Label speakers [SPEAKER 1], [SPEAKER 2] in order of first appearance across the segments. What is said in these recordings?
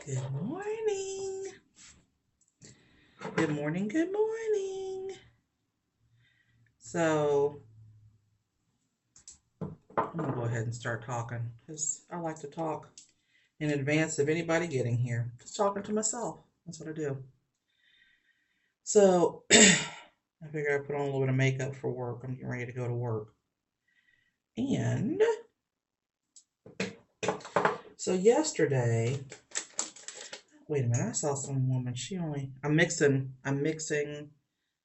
[SPEAKER 1] Good morning. Good morning. Good morning. So I'm going to go ahead and start talking because I like to talk in advance of anybody getting here. Just talking to myself. That's what I do. So I figured I'd put on a little bit of makeup for work. I'm getting ready to go to work. And so yesterday, wait a minute, I saw some woman. I'm mixing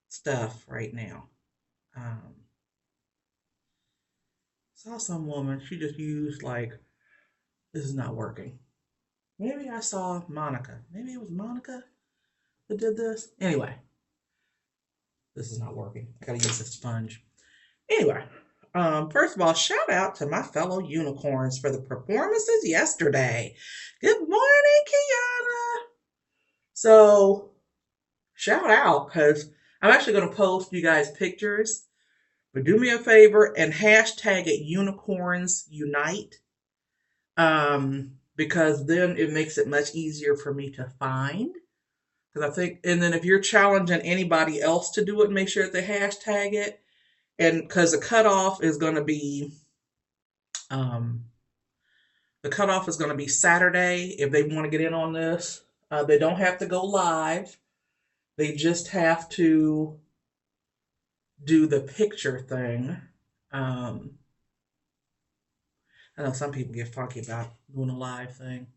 [SPEAKER 1] stuff right now. Saw some woman, she just used this is not working. Maybe I saw Monica. Maybe it was Monica that did this. Anyway, this is not working. I gotta use a sponge. Anyway, first of all, shout out to my fellow unicorns for the performances yesterday. Good morning, Kiana. So, shout out because I'm actually going to post you guys pictures, but do me a favor and hashtag it Unicorns Unite. Because then it makes it much easier for me to find. Because I think, and then if you're challenging anybody else to do it, make sure that they hashtag it. And because the cutoff is going to be, Saturday. If they want to get in on this, they don't have to go live. They just have to do the picture thing. I know some people get funky about doing a live thing.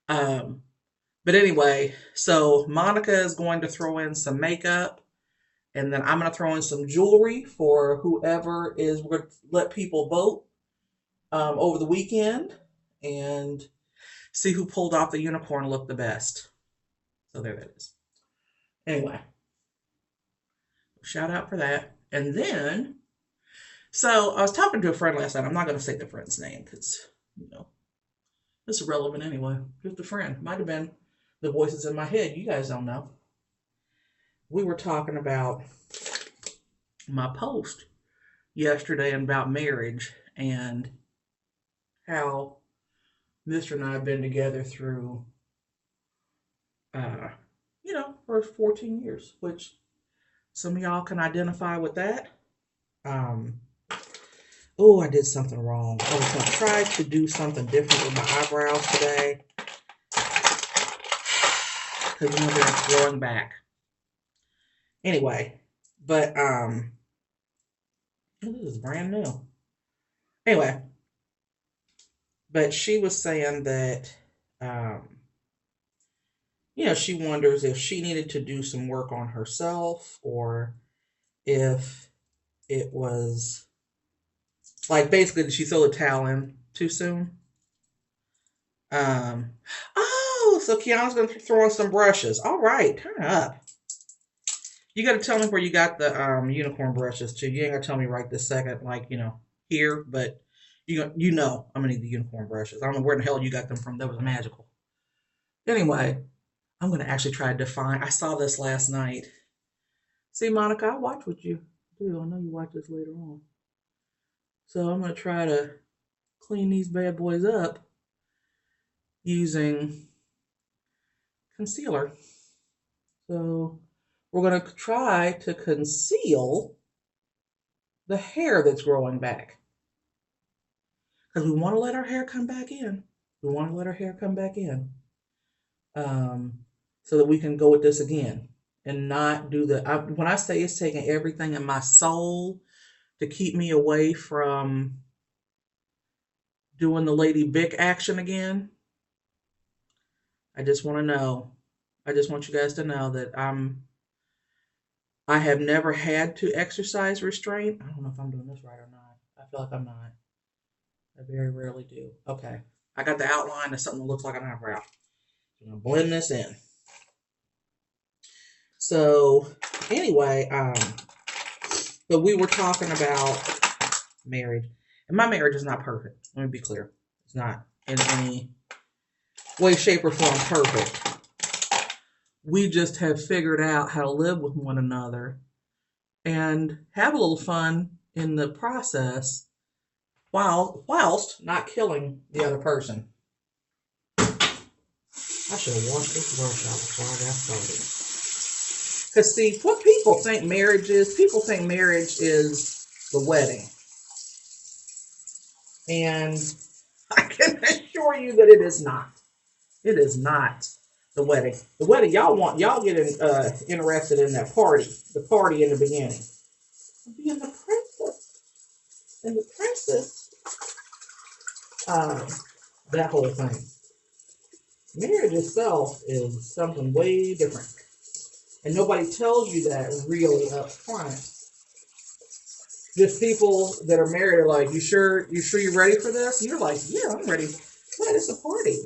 [SPEAKER 1] But anyway, so Monica is going to throw in some makeup, and then I'm going to throw in some jewelry for whoever is. We're going to let people vote over the weekend and see who pulled off the unicorn look the best. So there that is. Anyway, shout out for that. And then, so I was talking to a friend last night. I'm not going to say the friend's name because, it's irrelevant anyway. Just a friend. Might have been the voices in my head. You guys don't know. We were talking about my post yesterday about marriage and how Mr. and I have been together through, for 14 years, which some of y'all can identify with that. I did something wrong. I was going to try to do something different with my eyebrows today because they're growing back. Anyway, but this is brand new. Anyway, but she was saying that she wonders if she needed to do some work on herself or if it was basically did she throw the towel in too soon? So Kiana's gonna throw in some brushes. All right, turn up. You got to tell me where you got the unicorn brushes too. You ain't gonna tell me right this second, here, but I'm gonna need the unicorn brushes. I don't know where the hell you got them from. That was magical. Anyway, I'm gonna actually try to define. I saw this last night. See, Monica, I watch what you do. I know you watch this later on. So I'm gonna try to clean these bad boys up using concealer. So we're going to try to conceal the hair that's growing back. Because we want to let our hair come back in. So that we can go with this again and not do when I say it's taking everything in my soul to keep me away from doing the Lady Vic action again, I just want you guys to know that I have never had to exercise restraint. I don't know if I'm doing this right or not. I feel like I'm not. I very rarely do. Okay. I got the outline of something that looks like an eyebrow. I'm going to blend this in. So, anyway, but we were talking about marriage. And my marriage is not perfect. Let me be clear. It's not in any way, shape, or form perfect. We just have figured out how to live with one another and have a little fun in the process whilst not killing the other person. I should have washed this brush out before I got started. Because see, what people think marriage is the wedding. And I can assure you that it is not. It is not the wedding. The wedding, y'all get interested in that party. The party in the beginning. Being the princess. And the princess, uh, that whole thing. Marriage itself is something way different. And nobody tells you that really up front. Just people that are married are like, you sure you're ready for this? And you're like, yeah, I'm ready. Yeah, it's a party.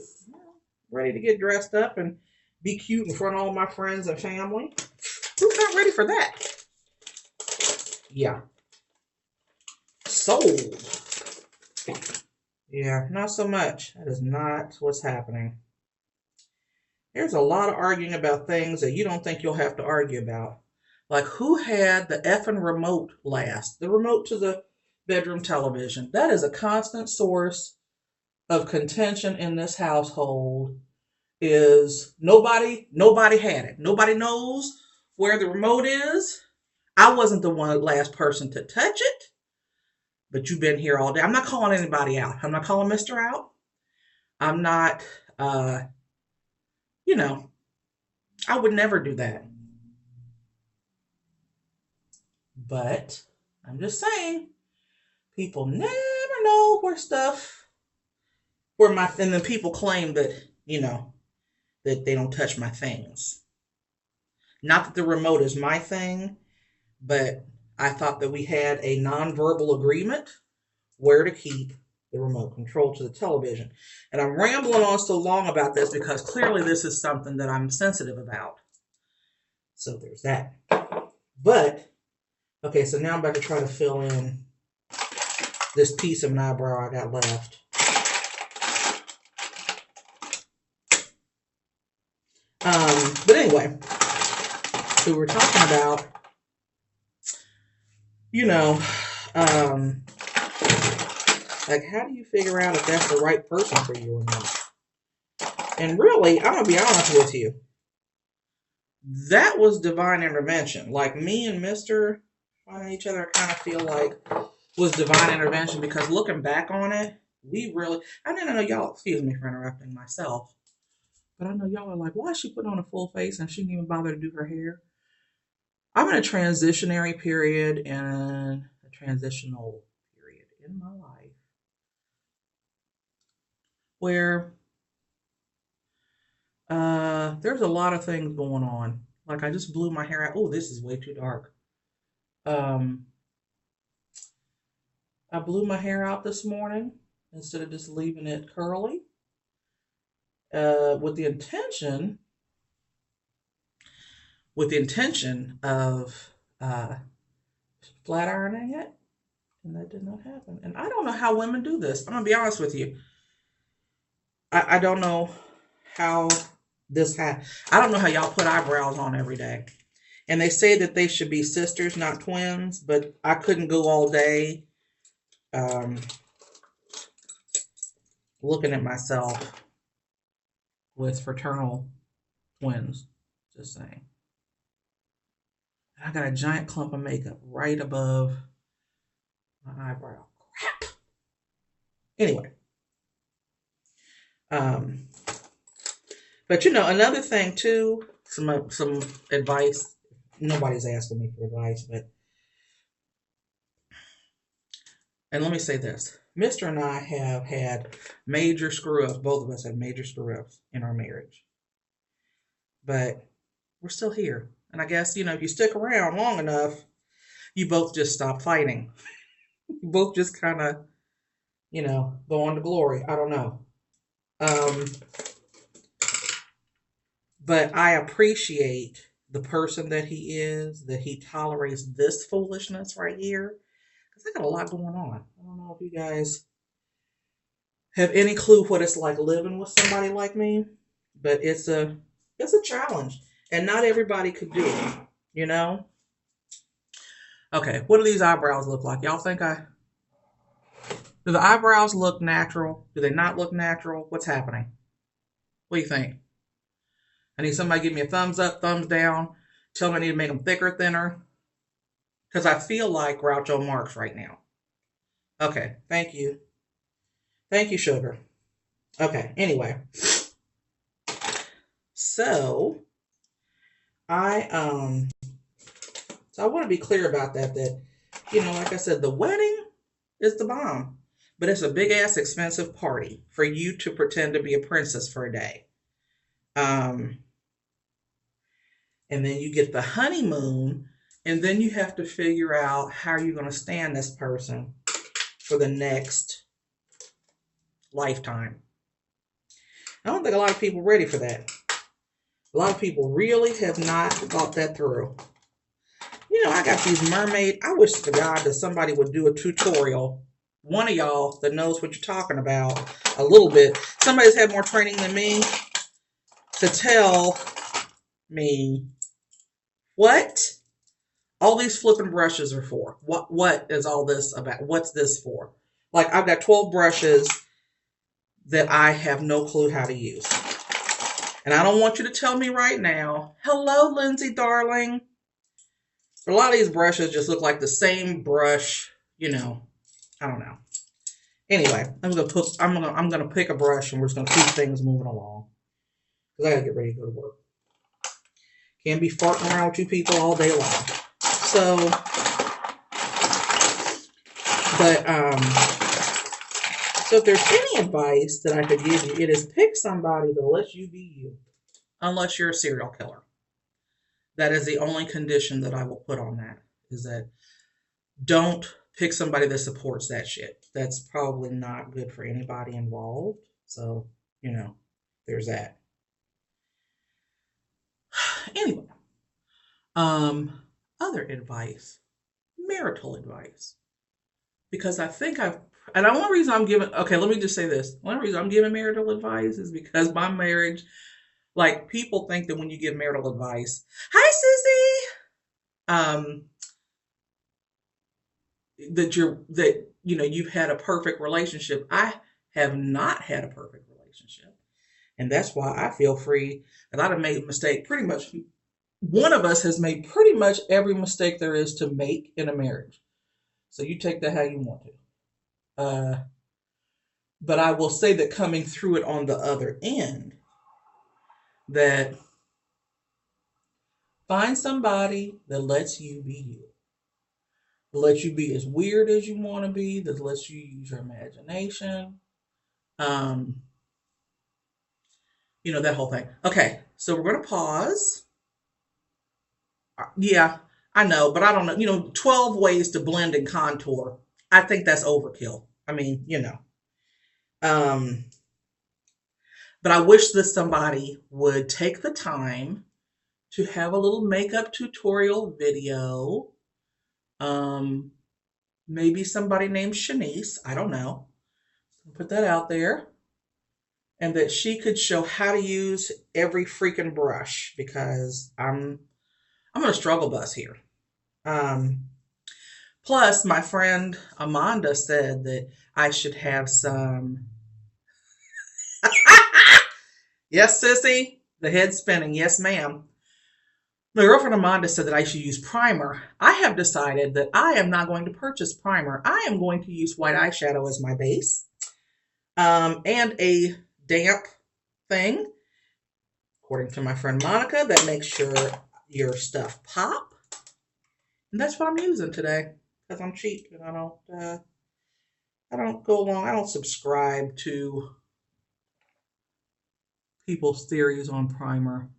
[SPEAKER 1] Ready to get dressed up and be cute in front of all my friends and family. Who's not ready for that? Yeah. Sold. Yeah, not so much. That is not what's happening. There's a lot of arguing about things that you don't think you'll have to argue about. Like who had the effing remote last? The remote to the bedroom television. That is a constant source of contention in this household. Is nobody had it. Nobody knows where the remote is. I wasn't the last person to touch it, but you've been here all day. I'm not calling anybody out. I'm not calling Mr. out. I'm not uh, you know, I would never do that. But I'm just saying, people never know where my, and then people claim that, that they don't touch my things. Not that the remote is my thing, but I thought that we had a nonverbal agreement where to keep the remote control to the television. And I'm rambling on so long about this because clearly this is something that I'm sensitive about. So there's that. But, okay, so now I'm about to try to fill in this piece of an eyebrow I got left. But anyway, so we're talking about, like how do you figure out if that's the right person for you or not? And really, I'm going to be honest with you. That was divine intervention. Like me and Mr. finding each other, I kind of feel like was divine intervention because looking back on it, I didn't know y'all, excuse me for interrupting myself, but I know y'all are like, why is she putting on a full face and she didn't even bother to do her hair? I'm in a transitionary period and a transitional period in my life where there's a lot of things going on. Like I just blew my hair out. Oh, this is way too dark. Um, I blew my hair out this morning instead of just leaving it curly, with the intention of flat ironing it, and that did not happen. And I don't know how women do this. I'm gonna be honest with you. I don't know how I don't know how y'all put eyebrows on every day. And they say that they should be sisters, not twins, but I couldn't go all day looking at myself with fraternal twins. Just saying. I got a giant clump of makeup right above my eyebrow. Crap. Anyway. But another thing too, some advice. Nobody's asking me for advice, and let me say this. Mr. and I have had major screw ups. Both of us have major screw ups in our marriage. But we're still here. And I guess, if you stick around long enough, you both just stop fighting. You both just kind of, go on to glory. I don't know. But I appreciate the person that he is, that he tolerates this foolishness right here. Because I got a lot going on. I don't know if you guys have any clue what it's like living with somebody like me, but it's a challenge, and not everybody could do it. Okay, what do these eyebrows look like? Y'all think do the eyebrows look natural? Do they not look natural? What's happening? What do you think? I need somebody to give me a thumbs up, thumbs down, tell me I need to make them thicker, thinner, because I feel like Groucho Marx right now. Okay, thank you. Thank you, sugar. Okay, anyway. So I so I want to be clear about that, like I said, the wedding is the bomb. But it's a big ass expensive party for you to pretend to be a princess for a day. Um, and then you get the honeymoon, and then you have to figure out how you're going to stand this person for the next lifetime. I don't think a lot of people are ready for that. A lot of people really have not thought that through. I got these mermaid. I wish to God that somebody would do a tutorial. One of y'all that knows what you're talking about a little bit. Somebody's had more training than me to tell me what all these flipping brushes are for. What is all this about? What's this for? Like, I've got 12 brushes that I have no clue how to use. And I don't want you to tell me right now, hello, Lindsay, darling. But a lot of these brushes just look like the same brush, I don't know. Anyway, I'm gonna pick a brush and we're just gonna keep things moving along. Because I gotta get ready to go to work. Can't be farting around with you people all day long. So, so if there's any advice that I could give you, it is pick somebody that lets you be you. Unless you're a serial killer. That is the only condition that I will put on that, is that don't pick somebody that supports that shit. That's probably not good for anybody involved. So, there's that. Anyway, other advice, marital advice. Because I think and the only reason I'm giving, okay, let me just say this. The only reason I'm giving marital advice is because my marriage, like, people think that when you give marital advice, hi, Sissy, that you've had a perfect relationship. I have not had a perfect relationship. And that's why I feel free. And I've made a mistake pretty much. One of us has made pretty much every mistake there is to make in a marriage. So you take that how you want to. But I will say that coming through it on the other end, that find somebody that lets you be you. That lets you be as weird as you want to be. That lets you use your imagination. That whole thing. Okay, so we're going to pause. Yeah, I know, but I don't know. 12 ways to blend and contour. I think that's overkill. I mean, but I wish that somebody would take the time to have a little makeup tutorial video. Maybe somebody named Shanice. I don't know. Put that out there. And that she could show how to use every freaking brush, because I'm going to struggle bus here. Plus, my friend Amanda said that I should have some. Yes, sissy. The head spinning. Yes, ma'am. My girlfriend Amanda said that I should use primer. I have decided that I am not going to purchase primer. I am going to use white eyeshadow as my base. And a damp thing, according to my friend Monica, that makes sure your stuff pop. And that's what I'm using today, because I'm cheap and I don't go along. I don't subscribe to people's theories on primer.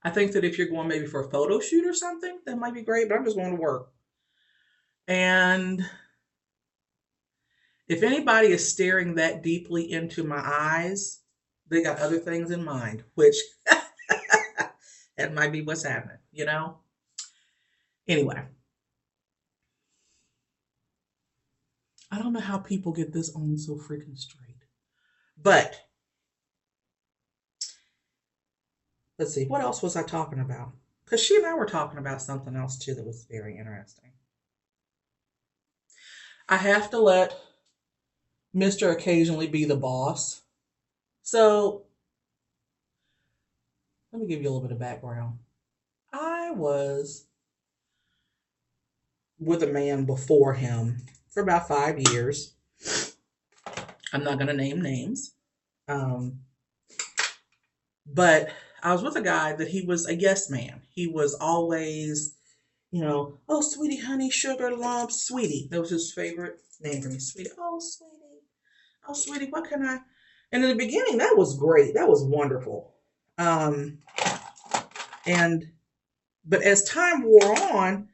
[SPEAKER 1] I think that if you're going maybe for a photo shoot or something, that might be great, but I'm just going to work. And if anybody is staring that deeply into my eyes, they got other things in mind, which that might be what's happening, Anyway, I don't know how people get this on so freaking straight. But let's see, what else was I talking about? Because she and I were talking about something else too that was very interesting. I have to let Mr. occasionally be the boss. So let me give you a little bit of background. I was with a man before him for about 5 years. I'm not going to name names. Um, but I was with a guy that he was a yes man. He was always, oh, sweetie, honey, sugar lumps, sweetie. That was his favorite name for me, sweetie. Oh, sweetie. Oh, sweetie, what can I? And in the beginning, that was great. That was wonderful. Um, and, but as time wore on,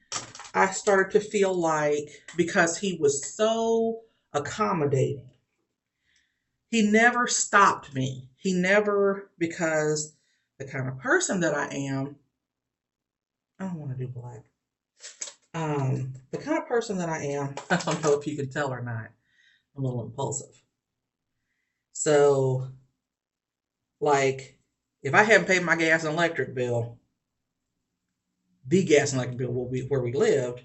[SPEAKER 1] I started to feel like because he was so accommodating, he never stopped me. He never, because the kind of person that I am, I don't want to do black. The kind of person that I am, I don't know if you can tell or not, I'm a little impulsive. So, like, if I hadn't paid my gas and electric bill, the gas and electric bill will be where we lived,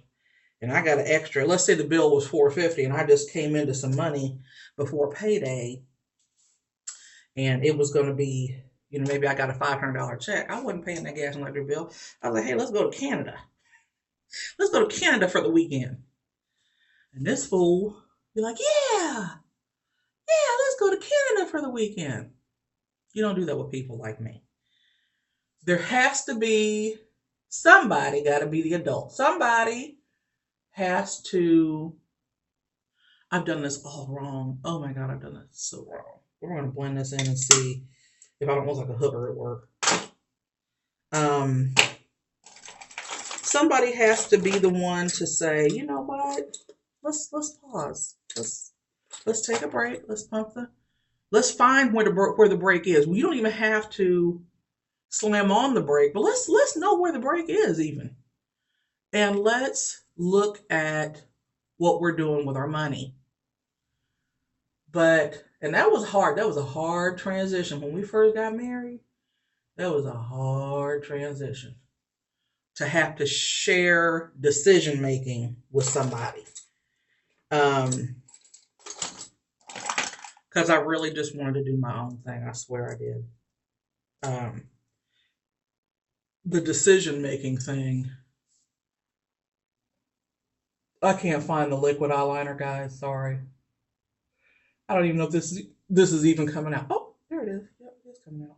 [SPEAKER 1] and I got an extra, let's say the bill was $450 and I just came into some money before payday, and it was going to be, maybe I got a $500 check. I wasn't paying that gas and electric bill. I was like, hey, let's go to Canada. Let's go to Canada for the weekend. And this fool be like, yeah, let's go to Canada for the weekend. You don't do that with people like me. There has to be somebody, got to be the adult. Somebody has to, I've done this all wrong. Oh my God, I've done this so wrong. We're going to blend this in and see if I don't look like a hooker at work. Somebody has to be the one to say, you know what? Let's pause. Let's take a break. Let's find where the break is. You don't even have to slam on the brake, but let's know where the brake is even. And let's look at what we're doing with our money. And that was hard. That was a hard transition. When we first got married, that was a hard transition to have to share decision making with somebody. Because I really just wanted to do my own thing. I swear I did. The decision making thing. I can't find the liquid eyeliner, guys. Sorry. I don't even know if this is even coming out. Oh, there it is. Yep, it's coming out.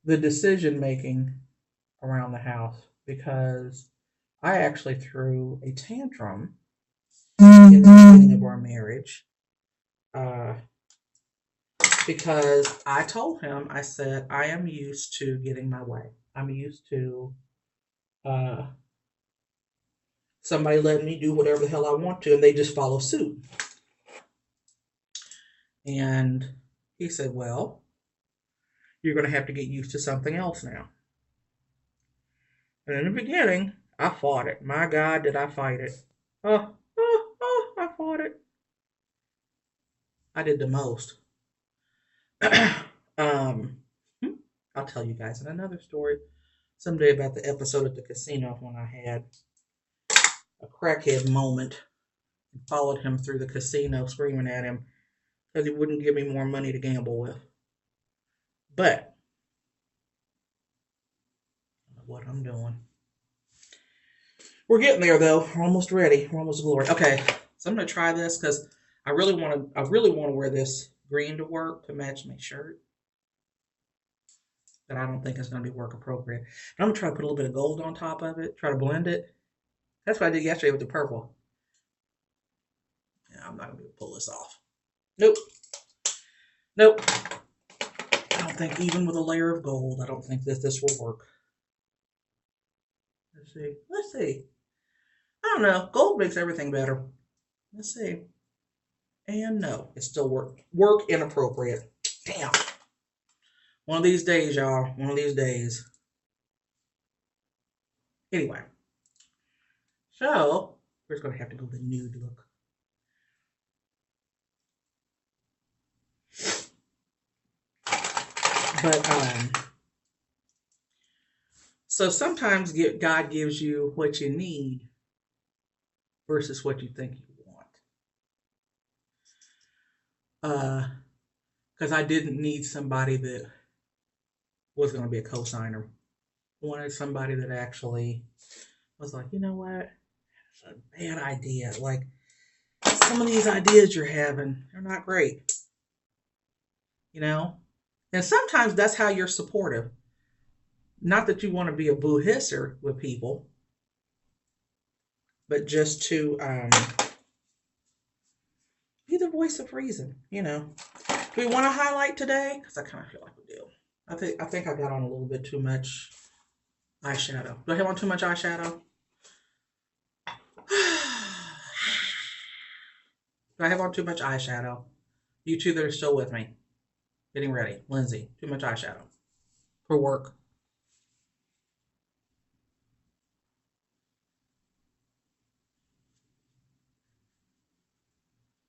[SPEAKER 1] The decision making around the house, because I actually threw a tantrum in the beginning of our marriage, because I told him, I said, I am used to getting my way. I'm used to somebody letting me do whatever the hell I want to, and they just follow suit. And he said, well, you're going to have to get used to something else now. And in the beginning, I fought it. My God, did I fight it. I fought it. I did the most. I'll tell you guys in another story someday about the episode at the casino when I had a crackhead moment and followed him through the casino screaming at him because he wouldn't give me more money to gamble with. But what I'm doing. We're getting there though. We're almost ready. We're almost glory. Okay, so I'm gonna try this because I really want to wear this green to work to match my shirt. But I don't think it's gonna be work appropriate. And I'm gonna try to put a little bit of gold on top of it. Try to blend it. That's what I did yesterday with the purple. Yeah, I'm not gonna be able to pull this off. Nope. I don't think even with a layer of gold, I don't think that this will work. Let's see. I don't know. Gold makes everything better. Let's see. And no, it's still work inappropriate. Damn. One of these days, y'all. One of these days. Anyway. So, we're just going to have to go the nude look. But, so sometimes God gives you what you need versus what you think you want. because I didn't need somebody that was going to be a co-signer. I wanted somebody that actually was like, you know what? It's a bad idea. Like, some of these ideas you're having, they're not great, you know? And sometimes that's how you're supportive. Not that you want to be a boo hisser with people, but just to be the voice of reason, you know? Do we want to highlight today? Because I kind of feel like we do. I think I got on a little bit too much eyeshadow. Do I have on too much eyeshadow? Do I have on too much eyeshadow? You two that are still with me, getting ready. Lindsay, too much eyeshadow for work.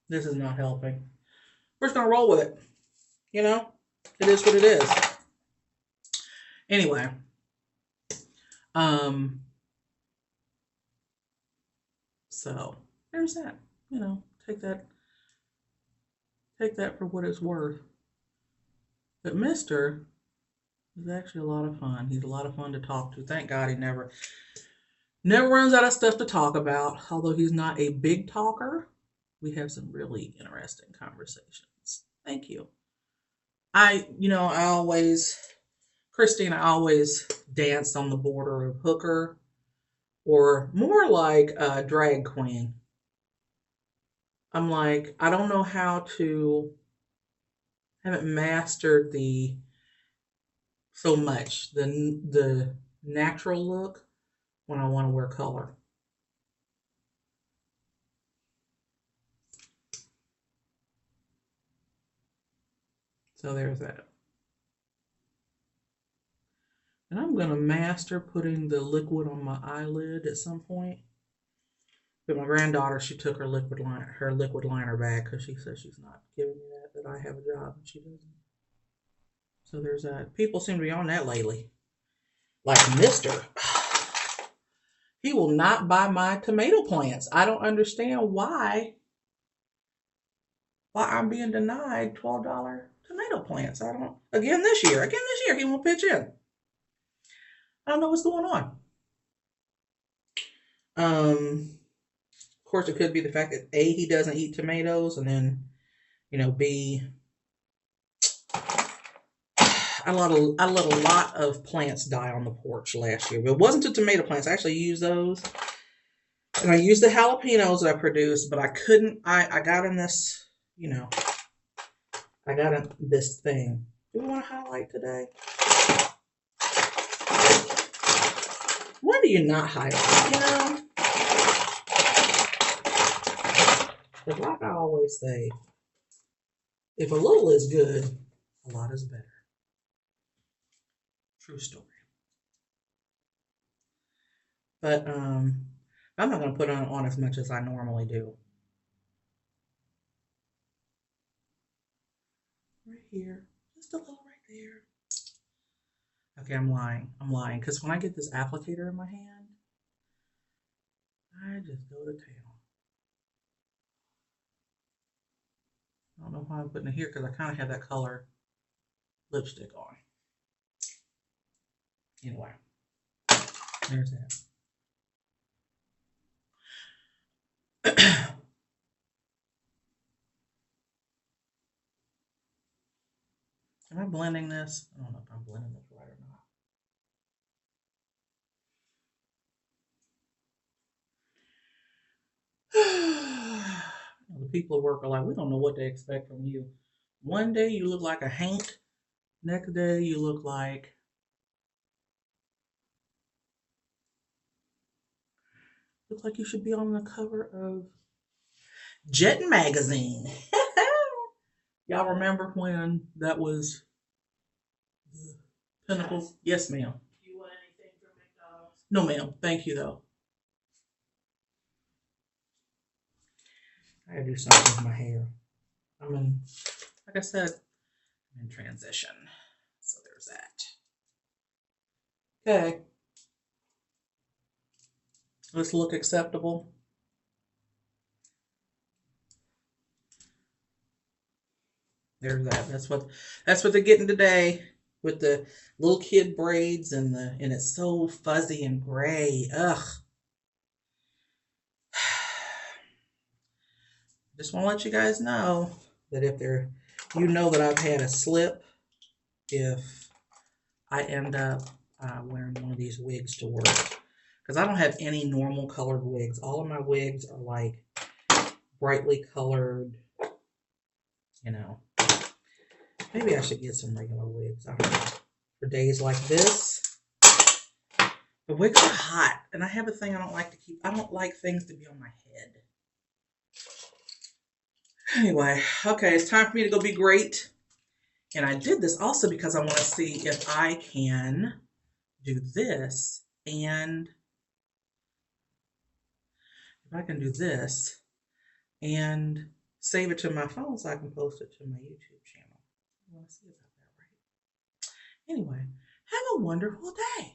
[SPEAKER 1] This is not helping. We're just gonna roll with it. You know, it is what it is. Anyway, um, so there's that. You know, take that for what it's worth. But Mister is actually a lot of fun. He's a lot of fun to talk to. Thank God he never runs out of stuff to talk about. Although he's not a big talker, we have some really interesting conversations. Thank you. I always, Christine, I always danced on the border of hooker or more like a drag queen. I'm like, I don't know how to, haven't mastered the so much the natural look when I want to wear color. So there's that. And I'm gonna master putting the liquid on my eyelid at some point. But my granddaughter, she took her liquid liner back because she says she's not giving me that I have a job and she doesn't. So there's that. People seem to be on that lately. Like Mister, he will not buy my tomato plants. I don't understand why I'm being denied $12 tomato plants. I don't. Again this year, he won't pitch in. I don't know what's going on. Of course, it could be the fact that A, he doesn't eat tomatoes, and then, B, I let a lot of plants die on the porch last year. But it wasn't the tomato plants. I actually used those. And I used the jalapenos that I produced, but I couldn't. I got in this, I got in this thing. Do we want to highlight today? When do you not highlight? But like I always say, if a little is good, a lot is better. True story. But I'm not gonna put on as much as I normally do. Right here, just a little right there. Okay, I'm lying. I'm lying because when I get this applicator in my hand, I just go to town. I don't know why I'm putting it here because I kind of have that color lipstick on. Anyway, there's that. Am I blending this? I don't know if I'm blending this right or not. The people at work are like, we don't know what to expect from you. One day you look like a Hank. Next day you look like you should be on the cover of Jet magazine. Y'all remember when that was the pinnacle? Yes, ma'am. Do you want anything from McDonald's? No, ma'am. Thank you, though. I gotta do something with my hair. Like I said, I'm in transition. So there's that. Okay. Let's look acceptable. There's that. That's what they're getting today with the little kid braids and it's so fuzzy and gray. Ugh. Just want to let you guys know that if there, you know that I've had a slip if I end up wearing one of these wigs to work. Because I don't have any normal colored wigs. All of my wigs are like brightly colored, you know. Maybe I should get some regular wigs. I don't know. For days like this. The wigs are hot. And I have a thing I don't like to keep. I don't like things to be on my head. Anyway, okay, it's time for me to go be great. And I did this also because I want to see if I can do this and if I can do this and save it to my phone so I can post it to my YouTube channel. I want to see about that, right? Anyway, have a wonderful day.